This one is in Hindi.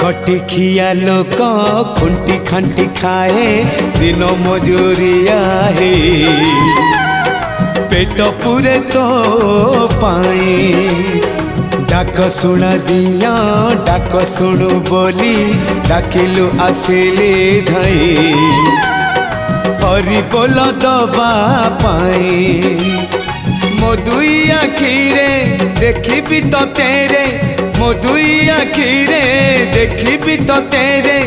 खटी खिया लोक खुंटी खंटी खाए दिन मजूरिया है पेट पूरे तो पाए डाक शुणा दिया डाक शुणु बोली डाकिलु आसिले धाई हरि बोल दबा पाए मो दुई आखिरे देखी तो तेरे मो दुई आखिरे देखी तो तेरे।